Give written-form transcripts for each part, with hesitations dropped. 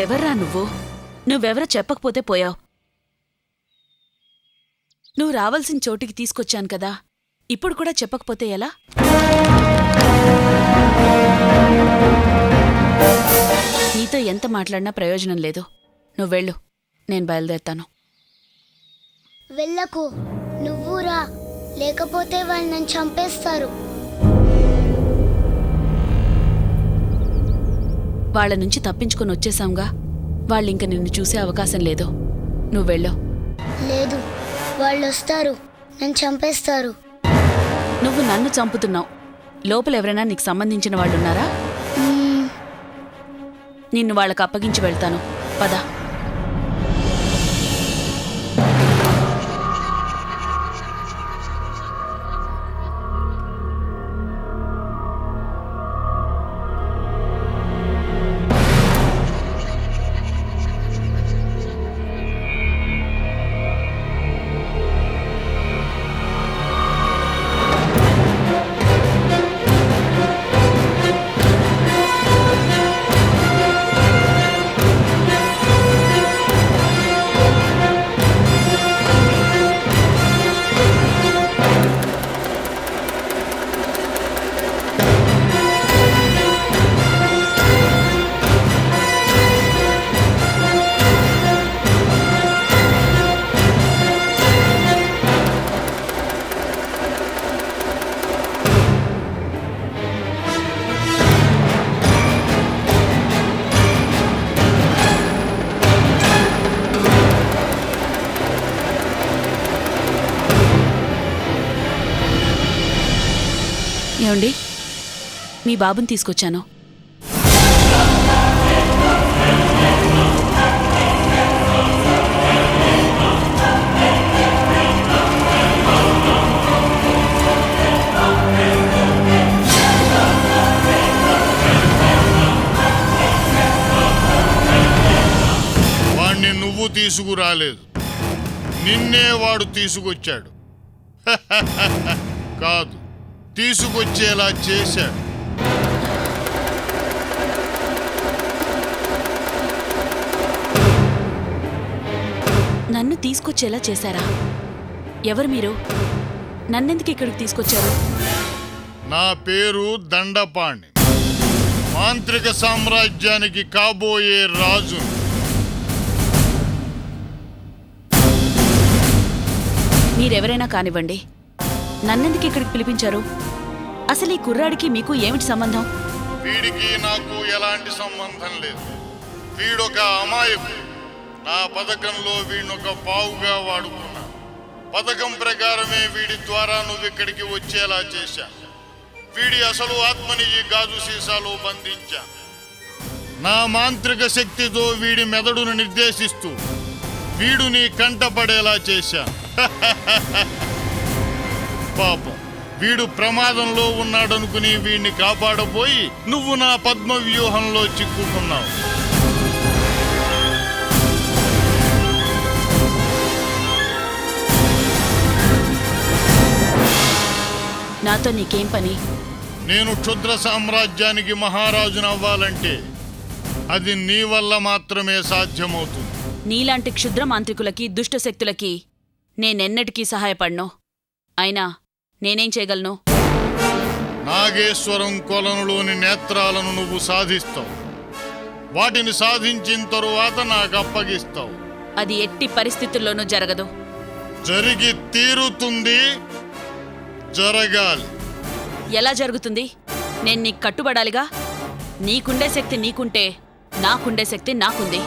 అసలెవర్రా నువ్వు? నువ్వెవరో చెప్పకపోతే పోయావు. నువ్వు రావాల్సిన చోటికి తీసుకొచ్చాను కదా, ఇప్పుడు కూడా చెప్పకపోతే ఎలా? నీతో ఎంత మాట్లాడినా ప్రయోజనం లేదు. నువ్వెళ్ళు, నేను బయలుదేరుతాను. వెళ్ళకు, నువ్వురా, లేకపోతే వాళ్ళు నన్ను చంపేస్తారు. వాళ్ళ నుంచి తప్పించుకొని వచ్చేశాంగా, వాళ్ళింక నిన్ను చూసే అవకాశం లేదు. నువ్వెళ్ళు. లేదు, వాళ్ళు వస్తారు, నన్ను చంపేస్తారు. నువ్వు నన్ను చంపుతున్నావు. లోపల ఎవరైనా నీకు సంబంధించిన వాళ్ళున్నారా? నిన్ను వాళ్ళకు అప్పగించి వెళ్తాను. పద. ఏమండి, మీ బాబుని తీసుకొచ్చాను. వాణ్ణి నువ్వు తీసుకురాలేదు, నిన్నే వాడు తీసుకొచ్చాడు. కాదు, తీసుకొచ్చేలా చేశాడు. నన్ను తీసుకొచ్చేలా చేశారా? ఎవరు మీరు? నన్నెందుకు ఇక్కడికి తీసుకొచ్చారు? నా పేరు దండపాణి, మాంత్రిక సామ్రాజ్యానికి కాబోయే రాజు. మీరెవరైనా కానివ్వండి, నన్నెందుకు ఇక్కడికి పిలిపించారు? అసలు ఈ కుర్రాడికి మీకు ఏమిటి సంబంధం? వీడికి నాకు ఎలాంటి సంబంధం లేదు. వీడొక అమాయకుడు. నా పథకంలో వీడినొక పావుగా వాడుకున్నా. పథకం ప్రకారమే వీడి ద్వారా నువ్వు ఇక్కడికి వచ్చేలా చేశా. వీడి అసలు ఆత్మని ఈ గాజు సీసాలో బంధించా. నా మాంత్రిక శక్తితో వీడి మెదడును నిర్దేశిస్తూ వీడు నీ కంటపడేలా చేశా. పాపం, వీడు ప్రమాదంలో ఉన్నాడనుకుని వీడిని కాపాడబోయి నువ్వు నా పద్మ వ్యూహంలో చిక్కుకున్నావు. నాతో నీకేం పని? నేను క్షుద్ర సామ్రాజ్యానికి మహారాజును అవ్వాలంటే అది నీ వల్ల మాత్రమే సాధ్యమవుతుంది. నీలాంటి క్షుద్ర మాంత్రికులకి, దుష్టశక్తులకి నేనెన్నటికీ సహాయపడ్ను. అయినా నేనేం చేయగలను? నాగేశ్వరం కొలనులోని నేత్రాలను నువ్వు సాధిస్తావు. వాటిని సాధించిన తరువాత నాకు అప్పగిస్తావు. అది ఎట్టి పరిస్థితుల్లోనూ జరగదు. జరిగి తీరుతుంది. జరగాలి. ఎలా జరుగుతుంది? నేను నీకు కట్టుబడాలిగా. నీకుండే శక్తి నీకుంటే నాకుండే శక్తి నాకుంది.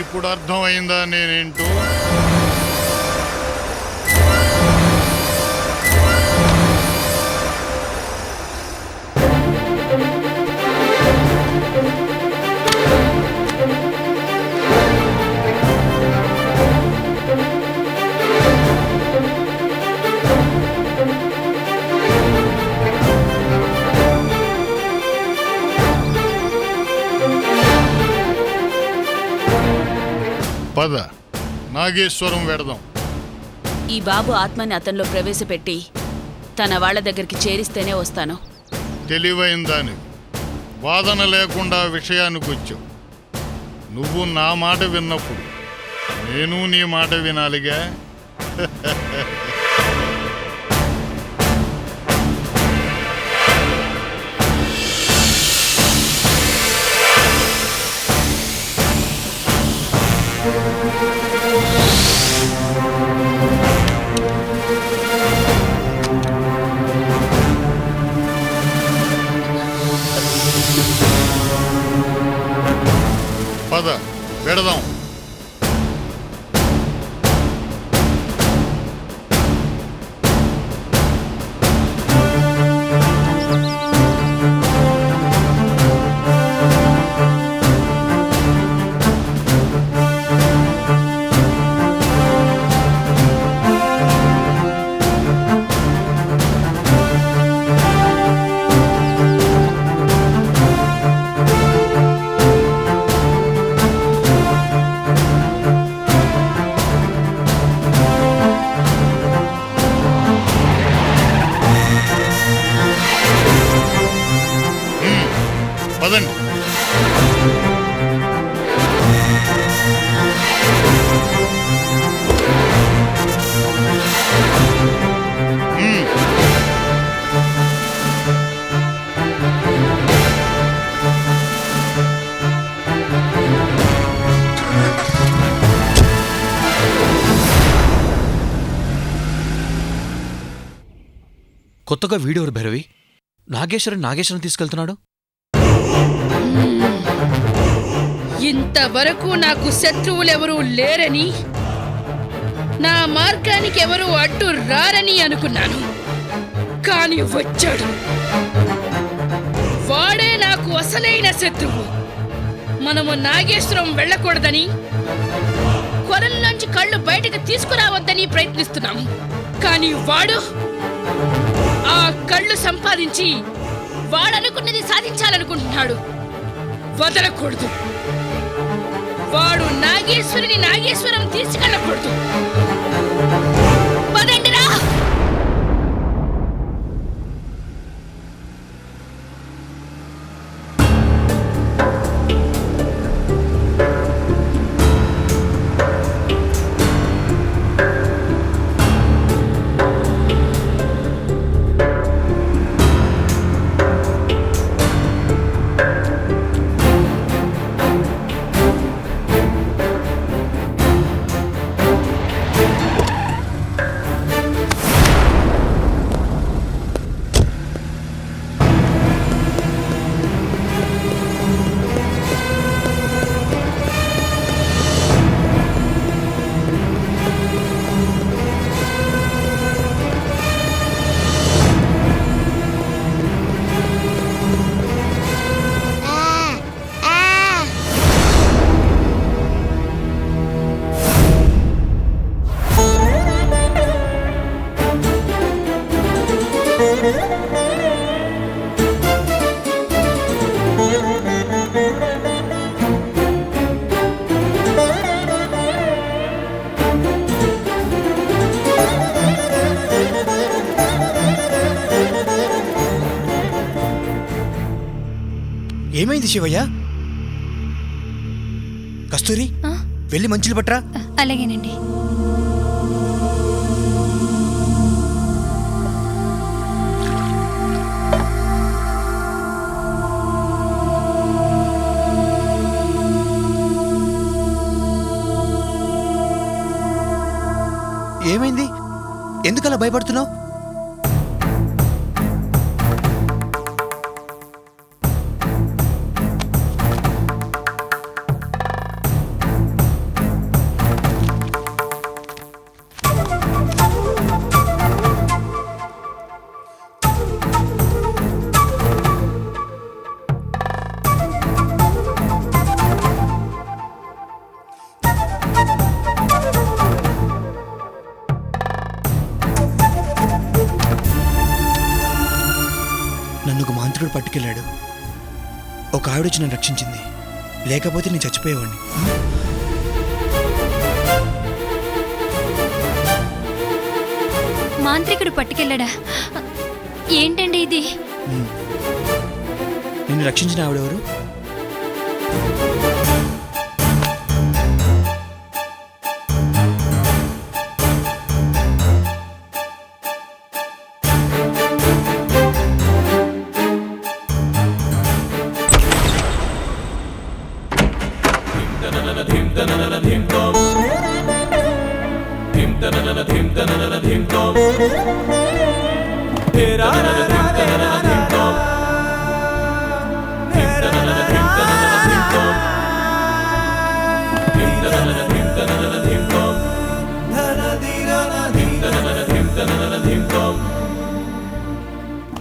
ఇప్పుడు అర్థమైందా నేనేంటో? పద, నాగేశ్వరం వెడదాం. ఈ బాబు ఆత్మని అతనిలో ప్రవేశపెట్టి తన వాళ్ళ దగ్గరికి చేరిస్తేనే వస్తాను. తెలివైన దానివి, వాదన లేకుండా విషయానికి వచ్చావు. నువ్వు నా మాట విన్నప్పుడు నేను నీ మాట వినాలిగా. పద, వెడదాం. పదండి. కొత్తగా వీడెవరు భైరవి? నాగేశ్వరం తీసుకెళ్తున్నాడు. ఇంతవరకు నాకు శత్రువులెవరూ లేరని, నా మార్గానికి ఎవరూ అడ్డు రారని అనుకున్నాను. కాని వచ్చాడు. వాడే నాకు అసలైన శత్రువు. మనము నాగేశ్వరం వెళ్ళకూడదని, కొరల్లోంచి కళ్ళు బయటకు తీసుకురావద్దని ప్రయత్నిస్తున్నాము. కాని వాడు ఆ కళ్ళు సంపాదించి వాడనుకున్నది సాధించాలనుకుంటున్నాడు. వదలకూడదు. వాడు నాగేశ్వరం తీసుకెళ్ళకూడదు. పదండిరా. ఏమైంది శివయ్య? కస్తూరి, వెళ్ళి మంచిలు పట్రా. అలాగేనండి. ఏమైంది? ఎందుకలా భయపడుతున్నావు? మాంత్రికుడు పట్టుకెళ్ళాడు. ఒక ఆవిడొచ్చి నన్ను రక్షించింది. లేకపోతే నేను చచ్చిపోయేవాడిని. మాంత్రికుడు పట్టుకెళ్ళడా? ఏంటండి ఇది? నిన్ను రక్షించిన ఆవిడెవరు?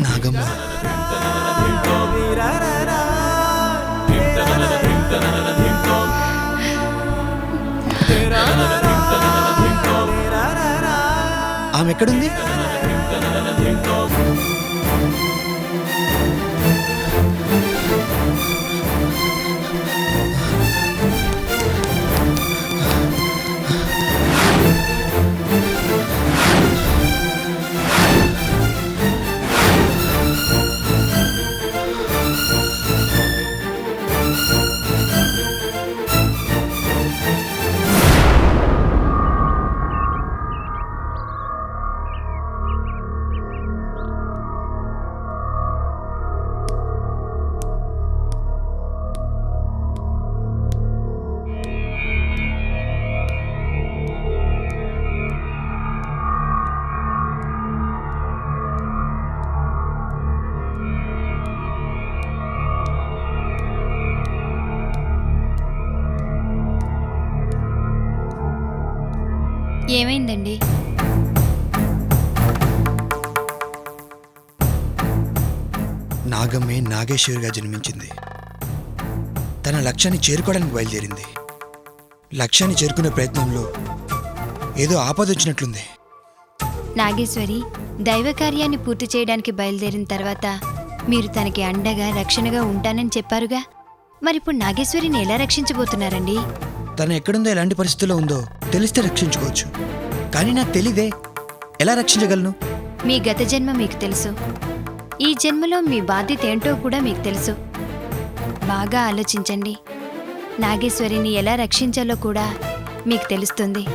నాగమ్మ. ఆమె ఎక్కడుంది? ఏమైందండి? నాగమ్మే నాగేశ్వరిగా జన్మించింది. తన లక్ష్యాన్ని చేరుకోవడానికి బయలుదేరింది. లక్ష్యాన్ని చేరుకునే ప్రయత్నంలో ఏదో ఆపద వచ్చినట్లుంది. నాగేశ్వరి దైవ కార్యాన్ని పూర్తి చేయడానికి బయలుదేరిన తర్వాత మీరు తనకి అండగా రక్షణగా ఉంటానని చెప్పారుగా. మరిప్పుడు నాగేశ్వరిని ఎలా రక్షించబోతున్నారండి? తను ఎక్కడుందో ఎలాంటి పరిస్థితుల్లో ఉందో తెలిస్తే రక్షించుకోవచ్చు. కానీ నాకు తెలీదే, ఎలా రక్షించగలను? మీ గత జన్మ మీకు తెలుసు, ఈ జన్మలో మీ బాధ్యత ఏంటో కూడా మీకు తెలుసు. బాగా ఆలోచించండి. నాగేశ్వరిని ఎలా రక్షించాలో కూడా మీకు తెలుస్తుంది.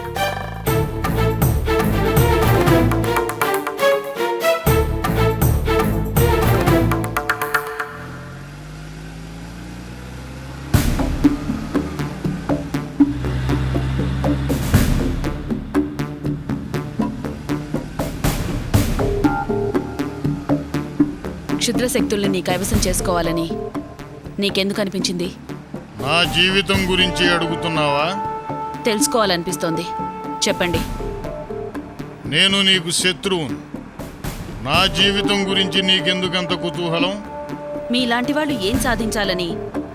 క్షుద్రశక్తుల్ని నీ కైవసం చేసుకోవాలని నీకెందుకు అనిపించింది? నా జీవితం గురించి అడుగుతున్నావా? తెలుసుకోవాలనిపిస్తోంది, చెప్పండి. నేను నీకు శత్రువును. నా జీవితం గురించి నీకెందుకంత కుతూహలం? మీలాంటి వాళ్ళు ఏం సాధించాలని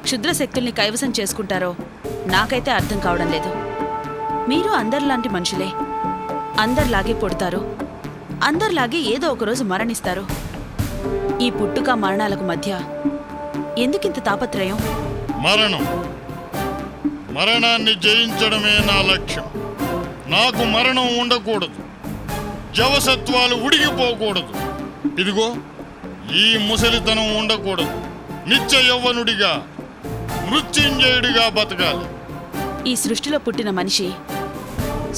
క్షుద్రశక్తుల్ని కైవసం చేసుకుంటారో నాకైతే అర్థం కావడం లేదు. మీరు అందరిలాంటి మనుషులే. అందరిలాగే పుడతారు, అందరిలాగే ఏదో ఒకరోజు మరణిస్తారు. ఈ పుట్టుక మరణాలకు మధ్య ఎందుకింత తాపత్రయం? మరణాన్ని జయించడమే నా లక్ష్యం. నాకు మరణం ఉండకూడదు, జవసత్వాలు ఉడిగిపోకూడదు. ఇదిగో ఈ ముసలితనం ఉండకూడదు. నిత్య యవ్వనుడిగా, మృత్యుంజయుడిగా బతకాలి. ఈ సృష్టిలో పుట్టిన మనిషి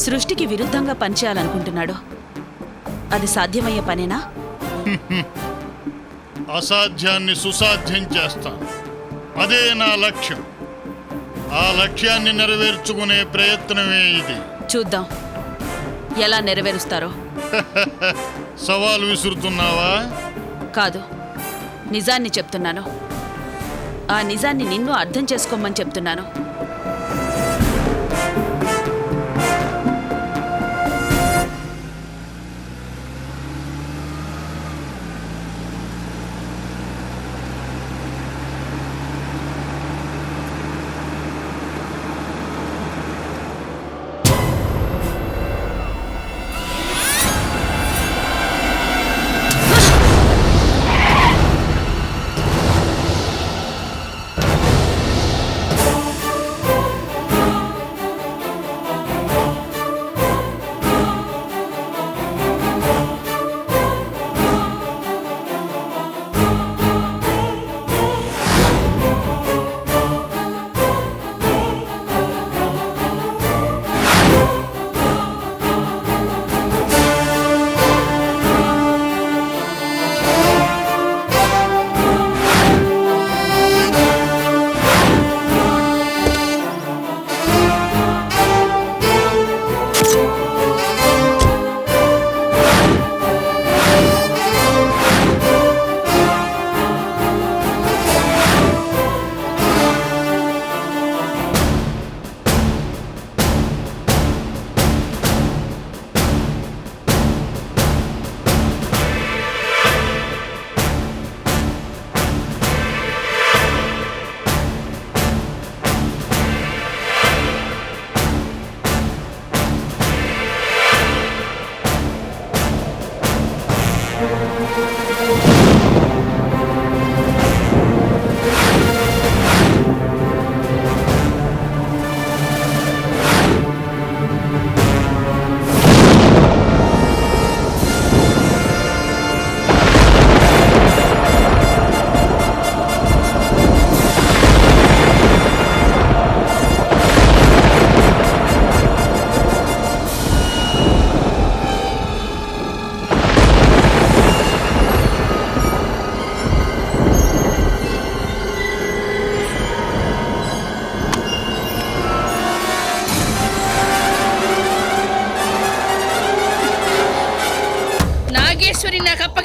సృష్టికి విరుద్ధంగా పనిచేయాలనుకుంటున్నాడు. అది సాధ్యమయ్యే పనేనా? అసాధ్యాన్ని సుసాధ్యం చేస్తాను. అదే నా లక్ష్యం. ఆ లక్ష్యాన్ని నెరవేర్చుకునే ప్రయత్నమే ఇది. చూద్దాం ఎలా నెరవేరుస్తారో. సవాలు విసురుతున్నావా? కాదు, నిజాన్ని చెప్తున్నాను. ఆ నిజాన్ని నిన్ను అర్థం చేసుకోమని చెప్తున్నాను.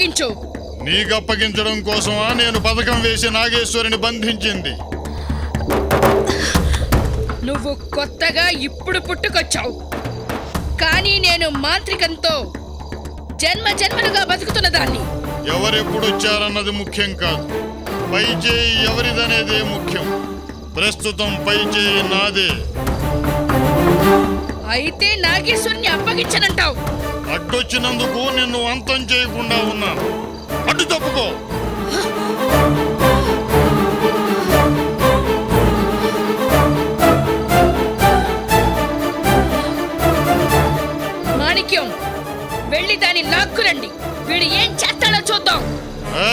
అప్పగించు. నీకు అప్పగించడం కోసమా నేను పథకం వేసి నాగేశ్వరిని బంధించింది? నువ్వు కొత్తగా ఇప్పుడు పుట్టుకొచ్చావు, కానీ నేను మాంత్రికంతో జన్మ జన్మలుగా బతుకుతున్న దాన్ని. ఎవరెప్పుడొచ్చారన్నది ముఖ్యం కాదు, పై చేయి ఎవరిదనేదే ముఖ్యం. ప్రస్తుతం పై చేయి నాదే. అయితే నాగేశ్వరిని అప్పగించనంటావు? అడ్డొచ్చినందుకు నిన్ను అంతం చేయకుండా ఉన్నాను. అడ్డు తప్పుకో. మాణిక్యం, వెళ్ళి దాన్ని లాక్కురండి. వీడు ఏం చేస్తాడో చూద్దాం. ఏ?